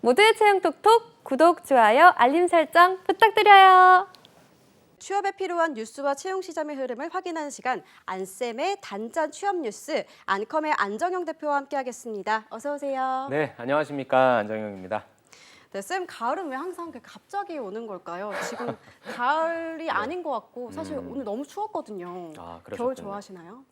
모두의 채용 톡톡 구독, 좋아요, 알림 설정 부탁드려요. 취업에 필요한 뉴스와 채용 시장의 흐름을 확인하는 시간, 안쌤의 단짠 취업 뉴스, 안컴의 안정영 대표와 함께하겠습니다. 어서 오세요. 네, 안녕하십니까. 안정영입니다. 네, 쌤, 가을은 왜 항상 갑자기 오는 걸까요? 지금 가을이 아닌 것 같고 사실 오늘 너무 추웠거든요. 아, 겨울 그러셨군요. 좋아하시나요?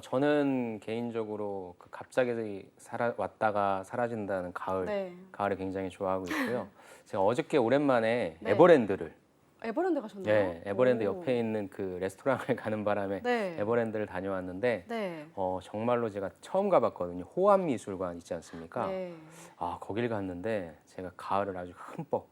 저는 개인적으로 그 갑자기 왔다가 사라진다는 가을, 네. 가을을 굉장히 좋아하고 있고요. 제가 어저께 오랜만에 네. 에버랜드를, 에버랜드 가셨나요? 네, 에버랜드 오. 옆에 있는 그 레스토랑을 가는 바람에 네. 에버랜드를 다녀왔는데 네. 정말로 제가 처음 가봤거든요. 호암미술관 있지 않습니까? 네. 아, 거길 갔는데 제가 가을을 아주 흠뻑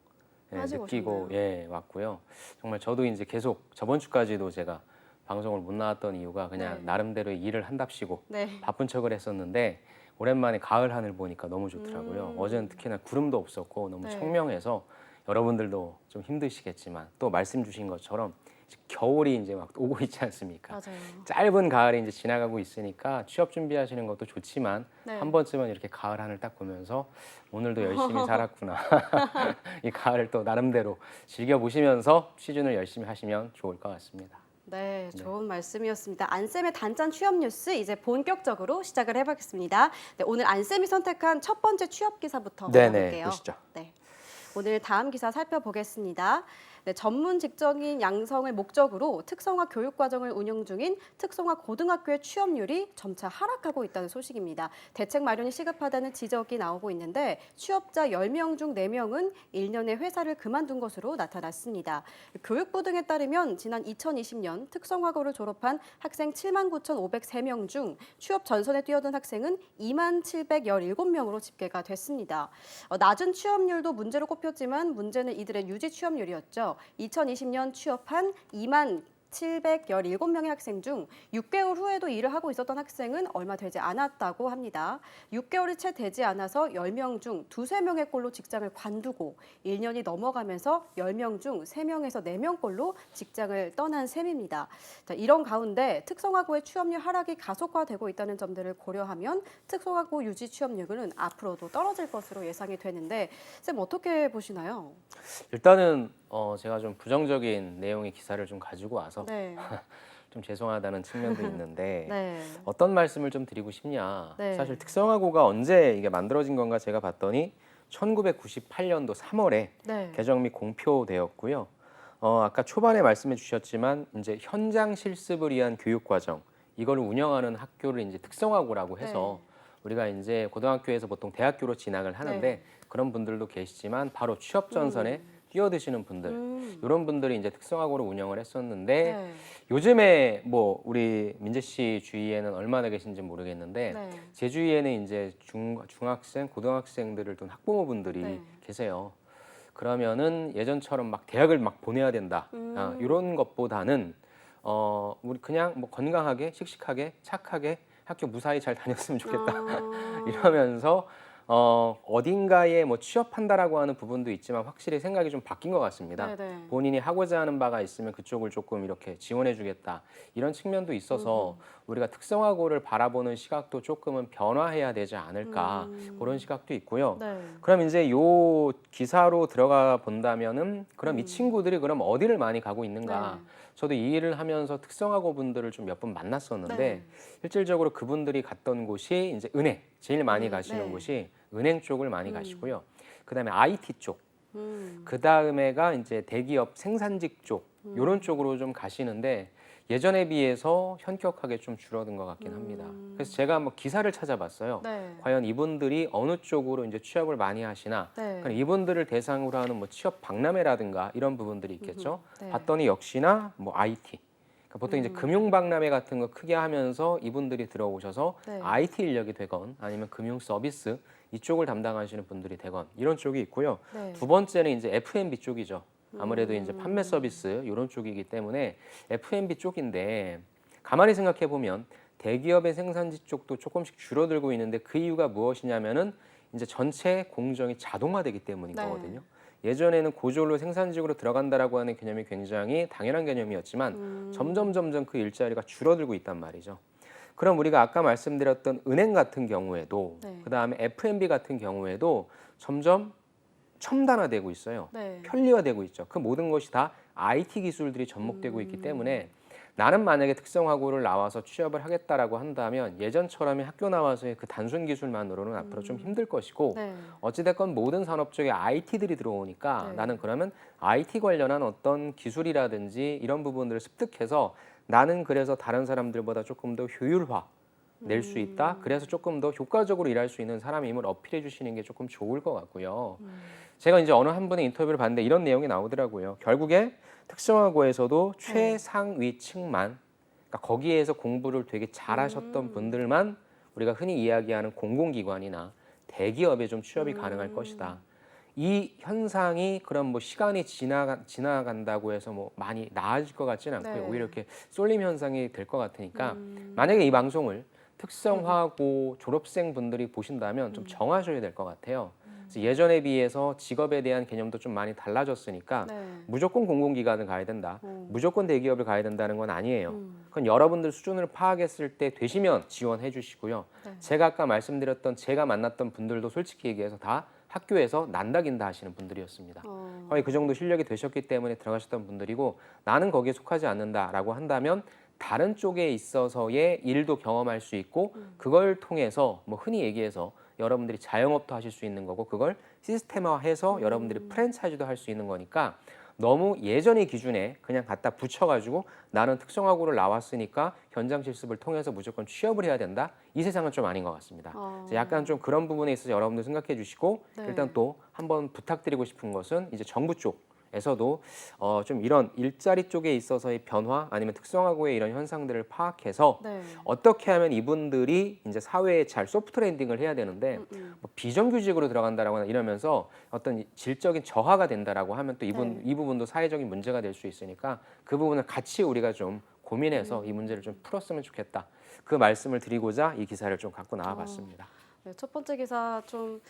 빠지고 느끼고 오셨나요? 왔고요. 정말 저도 이제 계속 저번 주까지도 제가 방송을 못 나왔던 이유가 그냥 네. 나름대로 일을 한답시고 네. 바쁜 척을 했었는데 오랜만에 가을 하늘 보니까 너무 좋더라고요. 어제는 특히나 구름도 없었고 너무 네. 청명해서 여러분들도 좀 힘드시겠지만 또 말씀 주신 것처럼 겨울이 이제 막 오고 있지 않습니까? 맞아요. 짧은 가을이 이제 지나가고 있으니까 취업 준비하시는 것도 좋지만 네. 한 번쯤은 이렇게 가을 하늘 딱 보면서 오늘도 열심히 살았구나. 이 가을을 또 나름대로 즐겨보시면서 시즌을 열심히 하시면 좋을 것 같습니다. 네, 좋은 말씀이었습니다. 안쌤의 단짠 취업 뉴스 이제 본격적으로 시작을 해보겠습니다. 네, 오늘 안쌤이 선택한 첫 번째 취업 기사부터 네네, 만나볼게요. 보시죠. 네, 오늘 다음 기사 살펴보겠습니다. 네, 전문 직종인 양성을 목적으로 특성화 교육 과정을 운영 중인 특성화 고등학교의 취업률이 점차 하락하고 있다는 소식입니다. 대책 마련이 시급하다는 지적이 나오고 있는데 취업자 10명 중 4명은 1년에 회사를 그만둔 것으로 나타났습니다. 교육부 등에 따르면 지난 2020년 특성화고를 졸업한 학생 79,503명 중 취업 전선에 뛰어든 학생은 27,717명으로 집계가 됐습니다. 낮은 취업률도 문제로 꼽혔지만 문제는 이들의 유지 취업률이었죠. 2020년 취업한 27,717명의 학생 중 6개월 후에도 일을 하고 있었던 학생은 얼마 되지 않았다고 합니다. 6개월이 채 되지 않아서 10명 중 2~3명의 꼴로 직장을 관두고 1년이 넘어가면서 10명 중 3명에서 4명 꼴로 직장을 떠난 셈입니다. 자, 이런 가운데 특성화고의 취업률 하락이 가속화되고 있다는 점들을 고려하면 특성화고 유지 취업률은 앞으로도 떨어질 것으로 예상이 되는데 쌤 어떻게 보시나요? 일단은 제가 좀 부정적인 내용의 기사를 좀 가지고 와서 네. 좀 죄송하다는 측면도 있는데 네. 어떤 말씀을 좀 드리고 싶냐. 네. 사실 특성화고가 언제 이게 만들어진 건가 제가 봤더니 1998년도 3월에 네. 개정 및 공표되었고요. 아까 초반에 말씀해 주셨지만 이제 현장 실습을 위한 교육 과정 이걸 운영하는 학교를 이제 특성화고라고 해서 우리가 이제 고등학교에서 보통 대학교로 진학을 하는데 네. 그런 분들도 계시지만 바로 취업 전선에 뛰어드시는 분들 이런 분들이 이제 특성화고를 운영을 했었는데 네. 요즘에 뭐 우리 민재 씨 주위에는 얼마나 계신지 모르겠는데 네. 제 주위에는 이제 중학생, 고등학생들을 둔 학부모분들이 네. 계세요. 그러면은 예전처럼 막 대학을 막 보내야 된다 이런 것보다는 우리 그냥 뭐 건강하게, 씩씩하게, 착하게 학교 무사히 잘 다녔으면 좋겠다 이러면서 어딘가에 뭐 취업한다라고 하는 부분도 있지만 확실히 생각이 좀 바뀐 것 같습니다. 네네. 본인이 하고자 하는 바가 있으면 그쪽을 조금 이렇게 지원해주겠다 이런 측면도 있어서 우리가 특성화고를 바라보는 시각도 조금은 변화해야 되지 않을까 그런 시각도 있고요. 네. 그럼 이제 요 기사로 들어가 본다면은 그럼 이 친구들이 그럼 어디를 많이 가고 있는가? 네. 저도 이 일을 하면서 특성화고 분들을 좀 몇 번 만났었는데 네. 실질적으로 그분들이 갔던 곳이 이제 은행 제일 많이 가시는 네. 곳이 은행 쪽을 많이 가시고요. 그다음에 IT 쪽, 음. 그다음에가 이제 대기업 생산직 쪽 이런 쪽으로 좀 가시는데 예전에 비해서 현격하게 좀 줄어든 것 같긴 합니다. 그래서 제가 한번 기사를 찾아봤어요. 네. 과연 이분들이 어느 쪽으로 이제 취업을 많이 하시나? 네. 그러니까 이분들을 대상으로 하는 뭐 취업 박람회라든가 이런 부분들이 있겠죠. 네. 봤더니 역시나 뭐 IT. 그러니까 보통 이제 금융 박람회 같은 거 크게 하면서 이분들이 들어오셔서 네. IT 인력이 되건 아니면 금융 서비스 이쪽을 담당하시는 분들이 되건 이런 쪽이 있고요. 네. 두 번째는 이제 F&B 쪽이죠. 아무래도 이제 판매 서비스 이런 쪽이기 때문에 F&B 쪽인데 가만히 생각해 보면 대기업의 생산지 쪽도 조금씩 줄어들고 있는데 그 이유가 무엇이냐면은 이제 전체 공정이 자동화되기 때문인 네. 거거든요. 예전에는 고졸로 생산직으로 들어간다라고 하는 개념이 굉장히 당연한 개념이었지만 점점 그 일자리가 줄어들고 있단 말이죠. 그럼 우리가 아까 말씀드렸던 은행 같은 경우에도 네. 그다음에 F&B 같은 경우에도 점점 첨단화되고 있어요. 네. 편리화되고 있죠. 그 모든 것이 다 IT 기술들이 접목되고 있기 때문에 나는 만약에 특성화고를 나와서 취업을 하겠다라고 한다면 예전처럼의 학교 나와서의 그 단순 기술만으로는 앞으로 좀 힘들 것이고 네. 어찌됐건 모든 산업 쪽에 IT들이 들어오니까 네. 나는 그러면 IT 관련한 어떤 기술이라든지 이런 부분들을 습득해서 나는 그래서 다른 사람들보다 조금 더 효율화 낼 수 있다. 그래서 조금 더 효과적으로 일할 수 있는 사람임을 어필해 주시는 게 조금 좋을 것 같고요. 제가 이제 어느 한 분의 인터뷰를 봤는데 이런 내용이 나오더라고요. 결국에 특성화고에서도 최상위층만, 그러니까 거기에서 공부를 되게 잘하셨던 분들만 우리가 흔히 이야기하는 공공기관이나 대기업에 좀 취업이 가능할 것이다. 이 현상이 그럼 뭐 시간이 지나간다고 해서 뭐 많이 나아질 것 같지는 않고요. 네. 오히려 이렇게 쏠림 현상이 될 것 같으니까 만약에 이 방송을 특성화고 졸업생 분들이 보신다면 좀 정하셔야 될 것 같아요. 그래서 예전에 비해서 직업에 대한 개념도 좀 많이 달라졌으니까 네. 무조건 공공기관을 가야 된다. 무조건 대기업을 가야 된다는 건 아니에요. 그건 여러분들 수준을 파악했을 때 되시면 지원해 주시고요. 네. 제가 아까 말씀드렸던 제가 만났던 분들도 솔직히 얘기해서 다 학교에서 난다긴다 하시는 분들이었습니다. 거의 그 정도 실력이 되셨기 때문에 들어가셨던 분들이고 나는 거기에 속하지 않는다라고 한다면 다른 쪽에 있어서의 일도 경험할 수 있고 그걸 통해서 뭐 흔히 얘기해서 여러분들이 자영업도 하실 수 있는 거고 그걸 시스템화해서 여러분들이 프랜차이즈도 할 수 있는 거니까 너무 예전의 기준에 그냥 갖다 붙여가지고 나는 특성화고를 나왔으니까 현장 실습을 통해서 무조건 취업을 해야 된다. 이 세상은 좀 아닌 것 같습니다. 그래서 약간 좀 그런 부분에 있어서 여러분들 생각해 주시고 네. 일단 또 한번 부탁드리고 싶은 것은 이제 정부 쪽에서도 좀 이런 일자리 쪽에 있어서의 변화 아니면 특성화고의 이런 현상들을 파악해서 네. 어떻게 하면 이분들이 이제 사회에 잘 소프트 랜딩을 해야 되는데 뭐 비정규직으로 들어간다라거나 이러면서 어떤 질적인 저하가 된다라고 하면 또 이 부분도 사회적인 문제가 될 수 있으니까 그 부분을 같이 우리가 좀 고민해서 이 문제를 좀 풀었으면 좋겠다. 그 말씀을 드리고자 이 기사를 좀 갖고 나와봤습니다. 네, 첫 번째 기사 좀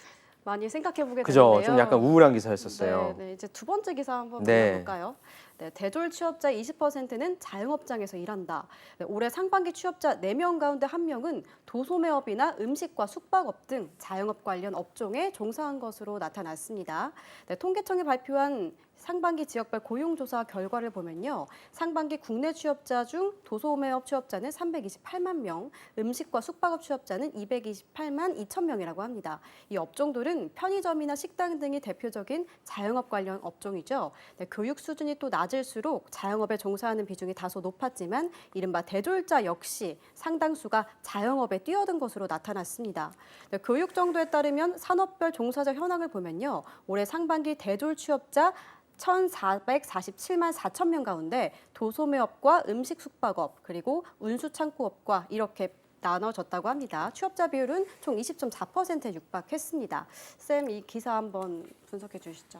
많이 생각해 보게 그죠? 되는데요. 좀 약간 우울한 기사였었어요. 네, 이제 두 번째 기사 한번 네. 만나볼까요? 네, 대졸 취업자 20%는 자영업장에서 일한다. 네, 올해 상반기 취업자 4명 가운데 1명은 도소매업이나 음식과 숙박업 등 자영업 관련 업종에 종사한 것으로 나타났습니다. 네, 통계청이 발표한 상반기 지역별 고용조사 결과를 보면요. 상반기 국내 취업자 중 도소매업 취업자는 328만 명, 음식과 숙박업 취업자는 228만 2천 명이라고 합니다. 이 업종들은 편의점이나 식당 등이 대표적인 자영업 관련 업종이죠. 네, 교육 수준이 또 낮을수록 자영업에 종사하는 비중이 다소 높았지만 이른바 대졸자 역시 상당수가 자영업에 뛰어든 것으로 나타났습니다. 네, 교육 정도에 따르면 산업별 종사자 현황을 보면요. 올해 상반기 대졸 취업자 1,447만 4천 명 가운데 도소매업과 음식 숙박업 그리고 운수창고업과 이렇게 나눠졌다고 합니다. 취업자 비율은 총 20.4%에 육박했습니다. 쌤, 이 기사 한번 분석해 주시죠.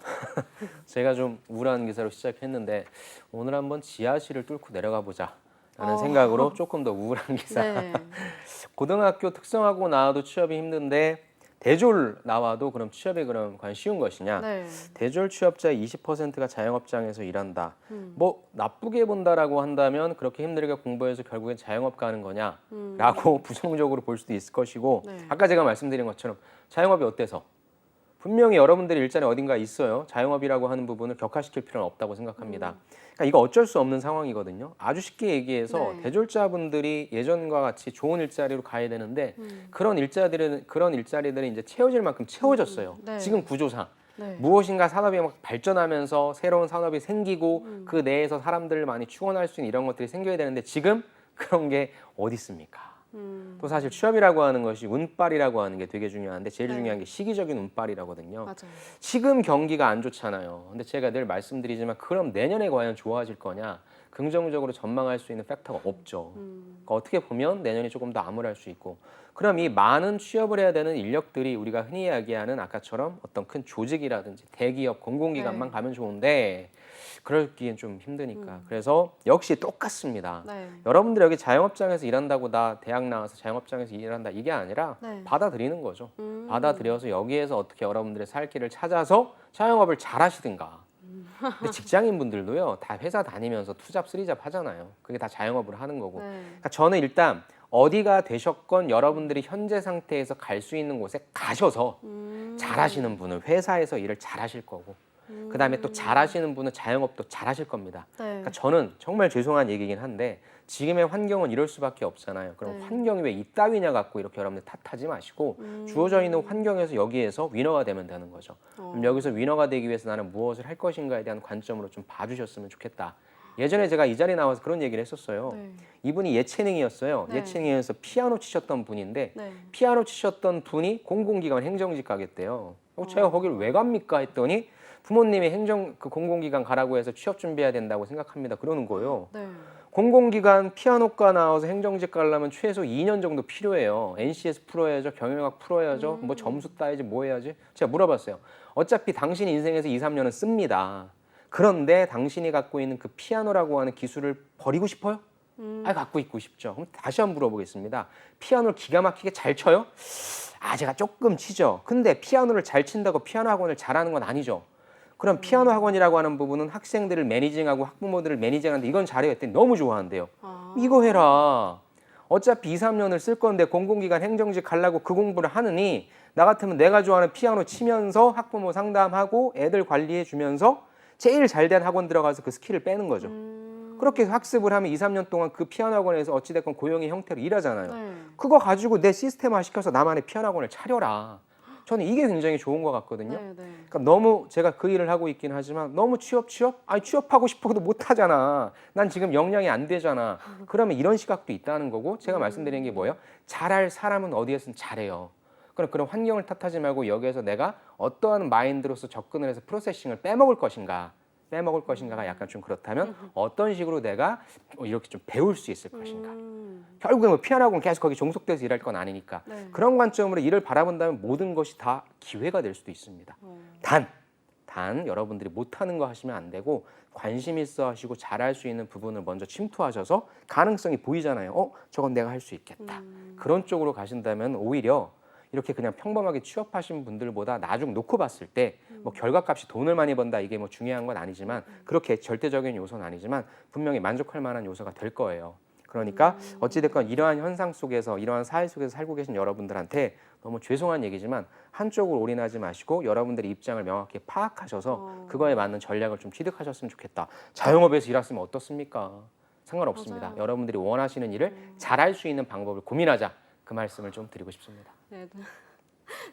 제가 좀 우울한 기사로 시작했는데 오늘 한번 지하실을 뚫고 내려가 보자라는 생각으로 조금 더 우울한 기사. 네. 고등학교 특성화고 나와도 취업이 힘든데 대졸 나와도 그럼 취업이 그럼 과연 쉬운 것이냐? 네. 대졸 취업자의 20%가 자영업장에서 일한다. 뭐 나쁘게 본다라고 한다면 그렇게 힘들게 공부해서 결국엔 자영업 가는 거냐라고 부정적으로 볼 수도 있을 것이고 네. 아까 제가 말씀드린 것처럼 자영업이 어때서? 분명히 여러분들이 일자리 어딘가 있어요. 자영업이라고 하는 부분을 격화시킬 필요는 없다고 생각합니다. 그러니까 이거 어쩔 수 없는 상황이거든요. 아주 쉽게 얘기해서 네. 대졸자분들이 예전과 같이 좋은 일자리로 가야 되는데 그런 일자리들은 이제 채워질 만큼 채워졌어요. 네. 지금 구조상. 네. 무엇인가 산업이 막 발전하면서 새로운 산업이 생기고 그 내에서 사람들을 많이 충원할 수 있는 이런 것들이 생겨야 되는데 지금 그런 게 어디 있습니까? 또 사실 취업이라고 하는 것이 운빨이라고 하는 게 되게 중요한데 제일 중요한 게 시기적인 운빨이라거든요. 맞아요. 지금 경기가 안 좋잖아요. 근데 제가 늘 말씀드리지만 그럼 내년에 과연 좋아질 거냐? 긍정적으로 전망할 수 있는 팩터가 없죠. 그러니까 어떻게 보면 내년이 조금 더 암울할 수 있고 그럼 이 많은 취업을 해야 되는 인력들이 우리가 흔히 이야기하는 아까처럼 어떤 큰 조직이라든지 대기업, 공공기관만 네. 가면 좋은데 그러기엔 좀 힘드니까 그래서 역시 똑같습니다. 네. 여러분들 여기 자영업장에서 일한다고 나 대학 나와서 자영업장에서 일한다 이게 아니라 네. 받아들이는 거죠. 받아들여서 여기에서 어떻게 여러분들의 살 길을 찾아서 자영업을 잘 하시든가. 근데 직장인분들도요 다 회사 다니면서 투잡 쓰리잡 하잖아요. 그게 다 자영업을 하는 거고. 네. 그러니까 저는 일단 어디가 되셨건 여러분들이 현재 상태에서 갈 수 있는 곳에 가셔서 잘하시는 분은 회사에서 일을 잘하실 거고 그다음에 또 잘하시는 분은 자영업도 잘하실 겁니다. 네. 그러니까 저는 정말 죄송한 얘기긴 한데 지금의 환경은 이럴 수밖에 없잖아요. 그럼 네. 환경이 왜 이따위냐 갖고 이렇게 여러분들 탓하지 마시고 주어져 있는 환경에서 여기에서 위너가 되면 되는 거죠. 그럼 여기서 위너가 되기 위해서 나는 무엇을 할 것인가에 대한 관점으로 좀 봐주셨으면 좋겠다. 예전에 제가 이 자리에 나와서 그런 얘기를 했었어요. 네. 이분이 예체능이었어요. 네. 예체능에서 피아노 치셨던 분인데 네. 피아노 치셨던 분이 공공기관 행정직 가겠대요. 제가 거기를 왜 갑니까 했더니 부모님이 그 공공기관 가라고 해서 취업 준비해야 된다고 생각합니다. 그러는 거예요. 네. 공공기관 피아노과 나와서 행정직 가려면 최소 2년 정도 필요해요. NCS 풀어야죠. 경영학 풀어야죠. 뭐 점수 따야지 뭐 해야지. 제가 물어봤어요. 어차피 당신 인생에서 2, 3년은 씁니다. 그런데 당신이 갖고 있는 그 피아노라고 하는 기술을 버리고 싶어요? 갖고 있고 싶죠. 그럼 다시 한번 물어보겠습니다. 피아노를 기가 막히게 잘 쳐요? 제가 조금 치죠. 근데 피아노를 잘 친다고 피아노 학원을 잘하는 건 아니죠. 그럼 피아노 학원이라고 하는 부분은 학생들을 매니징하고 학부모들을 매니징하는데 이건 잘해요 했더니 너무 좋아한대요. 이거 해라. 어차피 2, 3년을 쓸 건데 공공기관 행정직 가려고 그 공부를 하느니 나 같으면 내가 좋아하는 피아노 치면서 학부모 상담하고 애들 관리해 주면서 제일 잘된 학원 들어가서 그 스킬을 빼는 거죠. 그렇게 학습을 하면 2, 3년 동안 그 피아노 학원에서 어찌됐건 고용의 형태로 일하잖아요. 네. 그거 가지고 내 시스템화 시켜서 나만의 피아노 학원을 차려라. 저는 이게 굉장히 좋은 것 같거든요. 네, 네. 그러니까 너무 제가 그 일을 하고 있긴 하지만 너무 취업하고 싶어도 못 하잖아. 난 지금 역량이 안 되잖아. 그러면 이런 시각도 있다는 거고 제가 말씀드리는 게 뭐예요? 잘할 사람은 어디에서든 잘해요. 그런 환경을 탓하지 말고 여기에서 내가 어떠한 마인드로서 접근을 해서 프로세싱을 빼먹을 것인가가 약간 좀 그렇다면 어떤 식으로 내가 이렇게 좀 배울 수 있을 것인가. 결국에 뭐 피아노 학원 계속 거기 종속돼서 일할 건 아니니까 네. 그런 관점으로 일을 바라본다면 모든 것이 다 기회가 될 수도 있습니다. 단 여러분들이 못하는 거 하시면 안 되고 관심 있어 하시고 잘할 수 있는 부분을 먼저 침투하셔서 가능성이 보이잖아요. 저건 내가 할 수 있겠다. 그런 쪽으로 가신다면 오히려 이렇게 그냥 평범하게 취업하신 분들보다 나중 놓고 봤을 때 뭐 결과값이 돈을 많이 번다 이게 뭐 중요한 건 아니지만 그렇게 절대적인 요소는 아니지만 분명히 만족할 만한 요소가 될 거예요. 그러니까 어찌됐건 이러한 현상 속에서 이러한 사회 속에서 살고 계신 여러분들한테 너무 죄송한 얘기지만 한쪽으로 올인하지 마시고 여러분들의 입장을 명확히 파악하셔서 그거에 맞는 전략을 좀 취득하셨으면 좋겠다. 자영업에서 일하시면 어떻습니까? 상관없습니다. 맞아요. 여러분들이 원하시는 일을 잘할 수 있는 방법을 고민하자. 그 말씀을 좀 드리고 싶습니다. 네.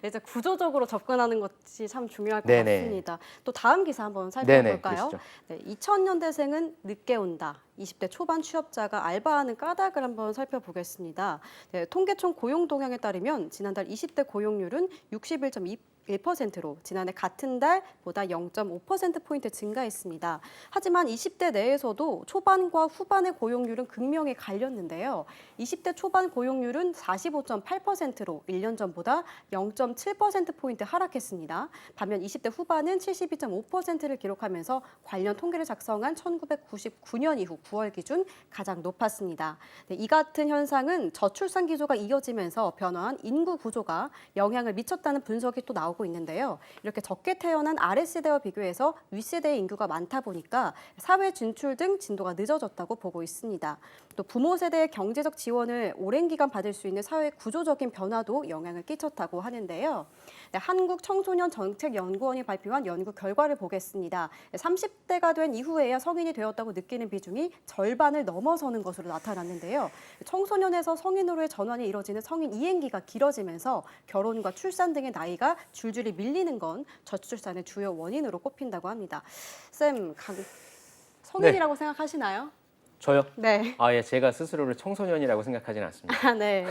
네, 이제 구조적으로 접근하는 것이 참 중요할 것 네네. 같습니다. 또 다음 기사 한번 네네, 살펴볼까요? 그러시죠. 네, 2000년대생은 늦게 온다. 20대 초반 취업자가 알바하는 까닭을 한번 살펴보겠습니다. 네, 통계청 고용 동향에 따르면 지난달 20대 고용률은 61.1%로 지난해 같은 달보다 0.5%포인트 증가했습니다. 하지만 20대 내에서도 초반과 후반의 고용률은 극명히 갈렸는데요. 20대 초반 고용률은 45.8%로 1년 전보다 0.7%포인트 하락했습니다. 반면 20대 후반은 72.5%를 기록하면서 관련 통계를 작성한 1999년 이후 9월 기준 가장 높았습니다. 네, 이 같은 현상은 저출산 기조가 이어지면서 변화한 인구 구조가 영향을 미쳤다는 분석이 또 나오고 있는데요. 이렇게 적게 태어난 아랫세대와 비교해서 윗세대의 인구가 많다 보니까 사회 진출 등 진도가 늦어졌다고 보고 있습니다. 또 부모 세대의 경제적 지원을 오랜 기간 받을 수 있는 사회 구조적인 변화도 영향을 끼쳤다고 하는데요. 네, 한국청소년정책연구원이 발표한 연구 결과를 보겠습니다. 30대가 된 이후에야 성인이 되었다고 느끼는 비중이 절반을 넘어서는 것으로 나타났는데요. 청소년에서 성인으로의 전환이 이뤄지는 성인 이행기가 길어지면서 결혼과 출산 등의 나이가 줄줄이 밀리는 건 저출산의 주요 원인으로 꼽힌다고 합니다. 쌤, 성인이라고 생각하시나요? 저요? 네. 예, 제가 스스로를 청소년이라고 생각하지는 않습니다. 네.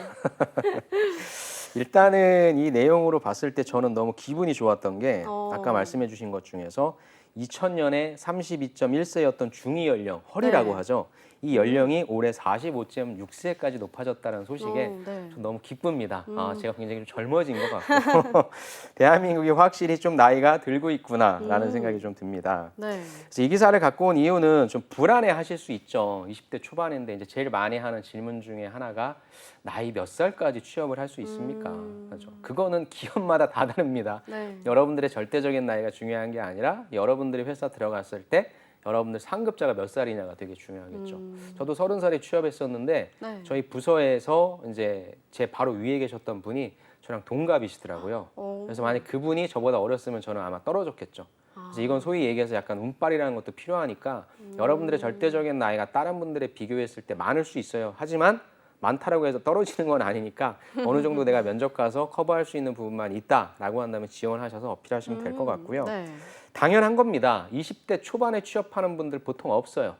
일단은 이 내용으로 봤을 때 저는 너무 기분이 좋았던 게 아까 말씀해 주신 것 중에서 2000년에 32.1세였던 중위 연령, 허리라고 네. 하죠. 이 연령이 올해 45.6세까지 높아졌다는 소식에 네. 좀 너무 기쁩니다. 제가 굉장히 좀 젊어진 것 같고 대한민국이 확실히 좀 나이가 들고 있구나라는 생각이 좀 듭니다. 네. 그래서 이 기사를 갖고 온 이유는 좀 불안해하실 수 있죠. 20대 초반인데 이제 제일 많이 하는 질문 중에 하나가 나이 몇 살까지 취업을 할 수 있습니까? 그렇죠. 그거는 기업마다 다 다릅니다. 네. 여러분들의 절대적인 나이가 중요한 게 아니라 여러분들이 회사 들어갔을 때 여러분들 상급자가 몇 살이냐가 되게 중요하겠죠. 저도 30살에 취업했었는데 네. 저희 부서에서 이제 제 바로 위에 계셨던 분이 저랑 동갑이시더라고요. 그래서 만약 그분이 저보다 어렸으면 저는 아마 떨어졌겠죠. 그래서 이건 소위 얘기해서 약간 운빨이라는 것도 필요하니까 여러분들의 절대적인 나이가 다른 분들에 비교했을 때 많을 수 있어요. 하지만 많다라고 해서 떨어지는 건 아니니까 어느 정도 내가 면접 가서 커버할 수 있는 부분만 있다라고 한다면 지원하셔서 어필하시면 될 것 같고요. 네. 당연한 겁니다. 20대 초반에 취업하는 분들 보통 없어요.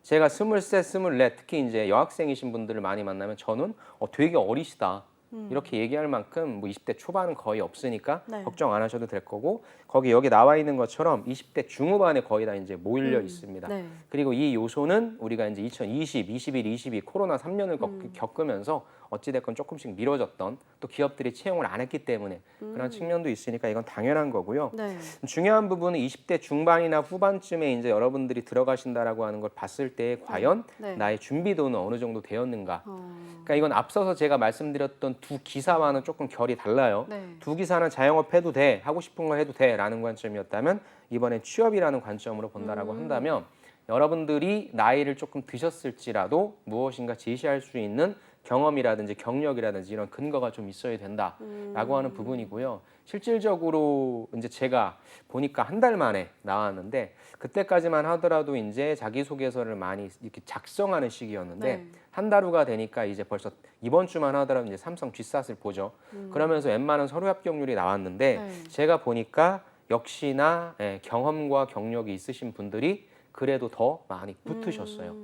제가 23, 24, 특히 이제 여학생이신 분들을 많이 만나면 저는 되게 어리시다. 이렇게 얘기할 만큼 뭐 20대 초반은 거의 없으니까 네. 걱정 안 하셔도 될 거고 여기 나와 있는 것처럼 20대 중후반에 거의 다 이제 모일려 있습니다. 네. 그리고 이 요소는 우리가 이제 2020, 21, 22 코로나 3년을 겪으면서 어찌됐건 조금씩 미뤄졌던 또 기업들이 채용을 안 했기 때문에 그런 측면도 있으니까 이건 당연한 거고요. 네. 중요한 부분은 20대 중반이나 후반쯤에 이제 여러분들이 들어가신다라고 하는 걸 봤을 때 과연 네. 나의 준비도는 어느 정도 되었는가. 그러니까 이건 앞서서 제가 말씀드렸던 두 기사와는 조금 결이 달라요. 네. 두 기사는 자영업 해도 돼, 하고 싶은 거 해도 돼라는 관점이었다면 이번엔 취업이라는 관점으로 본다라고 한다면 여러분들이 나이를 조금 드셨을지라도 무엇인가 제시할 수 있는 경험이라든지 경력이라든지 이런 근거가 좀 있어야 된다라고 하는 부분이고요. 실질적으로 이제 제가 보니까 한 달 만에 나왔는데 그때까지만 하더라도 이제 자기소개서를 많이 이렇게 작성하는 시기였는데 네. 한 달 후가 되니까 이제 벌써 이번 주만 하더라도 이제 삼성 G샷을 보죠. 그러면서 웬만한 서류 합격률이 나왔는데 네. 제가 보니까 역시나 경험과 경력이 있으신 분들이 그래도 더 많이 붙으셨어요.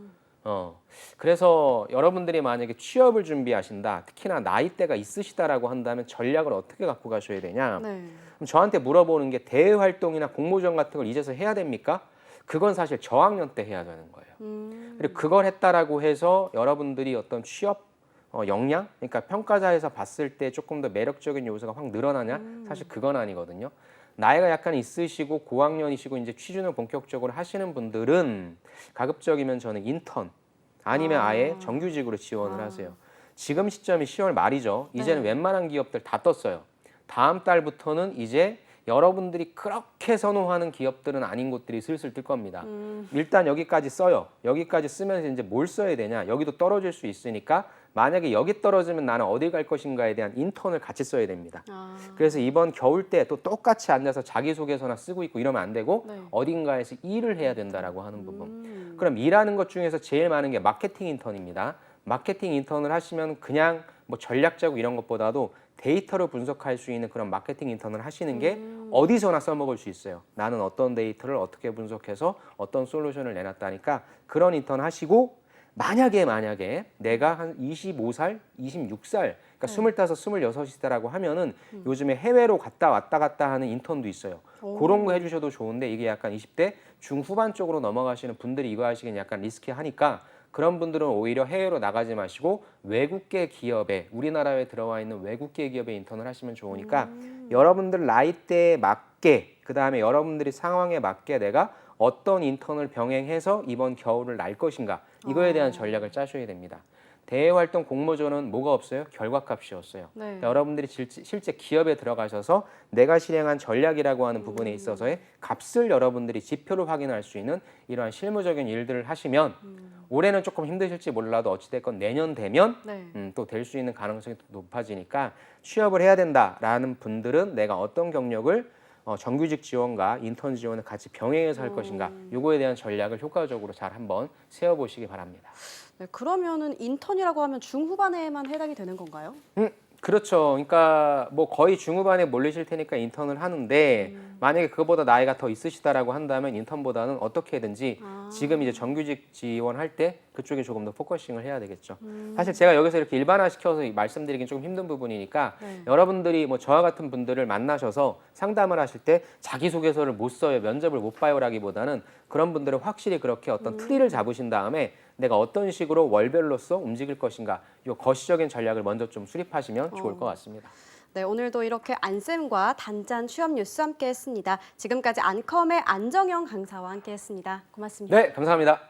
그래서 여러분들이 만약에 취업을 준비하신다, 특히나 나이대가 있으시다라고 한다면 전략을 어떻게 갖고 가셔야 되냐? 네. 그럼 저한테 물어보는 게 대외 활동이나 공모전 같은 걸 이제서 해야 됩니까? 그건 사실 저학년 때 해야 되는 거예요. 그리고 그걸 했다라고 해서 여러분들이 어떤 취업 역량, 그러니까 평가자에서 봤을 때 조금 더 매력적인 요소가 확 늘어나냐? 사실 그건 아니거든요. 나이가 약간 있으시고 고학년이시고 이제 취준을 본격적으로 하시는 분들은 가급적이면 저는 인턴 아니면 아예 정규직으로 지원을 하세요. 지금 시점이 10월 말이죠. 이제는 네. 웬만한 기업들 다 떴어요. 다음 달부터는 이제 여러분들이 그렇게 선호하는 기업들은 아닌 곳들이 슬슬 뜰 겁니다. 일단 여기까지 써요. 여기까지 쓰면서 이제 뭘 써야 되냐. 여기도 떨어질 수 있으니까 만약에 여기 떨어지면 나는 어디 갈 것인가에 대한 인턴을 같이 써야 됩니다. 그래서 이번 겨울 때 또 똑같이 앉아서 자기소개서나 쓰고 있고 이러면 안 되고 네. 어딘가에서 일을 해야 된다라고 하는 부분. 그럼 일하는 것 중에서 제일 많은 게 마케팅 인턴입니다. 마케팅 인턴을 하시면 그냥 뭐 전략자고 이런 것보다도 데이터를 분석할 수 있는 그런 마케팅 인턴을 하시는 게 어디서나 써먹을 수 있어요. 나는 어떤 데이터를 어떻게 분석해서 어떤 솔루션을 내놨다니까 그런 인턴 하시고 만약에 내가 한 25살, 26살, 그러니까 25, 26이다라고 하면은 요즘에 해외로 왔다 갔다 하는 인턴도 있어요. 그런 거 해주셔도 좋은데 이게 약간 20대 중후반 쪽으로 넘어가시는 분들이 이거 하시기는 약간 리스키하니까 그런 분들은 오히려 해외로 나가지 마시고 외국계 기업에 우리나라에 들어와 있는 외국계 기업에 인턴을 하시면 좋으니까 여러분들 나이대에 맞게 그다음에 여러분들이 상황에 맞게 내가 어떤 인턴을 병행해서 이번 겨울을 날 것인가 이거에 대한 전략을 짜셔야 됩니다. 대외활동 공모전은 뭐가 없어요? 결과값이었어요. 네. 그러니까 여러분들이 실제 기업에 들어가셔서 내가 실행한 전략이라고 하는 부분에 있어서의 값을 여러분들이 지표로 확인할 수 있는 이러한 실무적인 일들을 하시면 올해는 조금 힘드실지 몰라도 어찌됐건 내년 되면 네. 또 될 수 있는 가능성이 높아지니까 취업을 해야 된다라는 분들은 내가 어떤 경력을 정규직 지원과 인턴 지원을 같이 병행해서 할 것인가 요거에 대한 전략을 효과적으로 잘 한번 세워보시기 바랍니다. 네, 그러면은 인턴이라고 하면 중후반에만 해당이 되는 건가요? 그렇죠. 그러니까 뭐 거의 중후반에 몰리실 테니까 인턴을 하는데 만약에 그거보다 나이가 더 있으시다라고 한다면 인턴보다는 어떻게든지 지금 이제 정규직 지원할 때 그쪽에 조금 더 포커싱을 해야 되겠죠. 사실 제가 여기서 이렇게 일반화시켜서 말씀드리긴 좀 힘든 부분이니까 네. 여러분들이 뭐 저와 같은 분들을 만나셔서 상담을 하실 때 자기소개서를 못 써요, 면접을 못 봐요라기보다는 그런 분들은 확실히 그렇게 어떤 트리를 잡으신 다음에 내가 어떤 식으로 월별로서 움직일 것인가 이 거시적인 전략을 먼저 좀 수립하시면 좋을 것 같습니다. 네, 오늘도 이렇게 안쌤과 단짠 취업 뉴스 함께했습니다. 지금까지 안컴의 안정영 강사와 함께했습니다. 고맙습니다. 네, 감사합니다.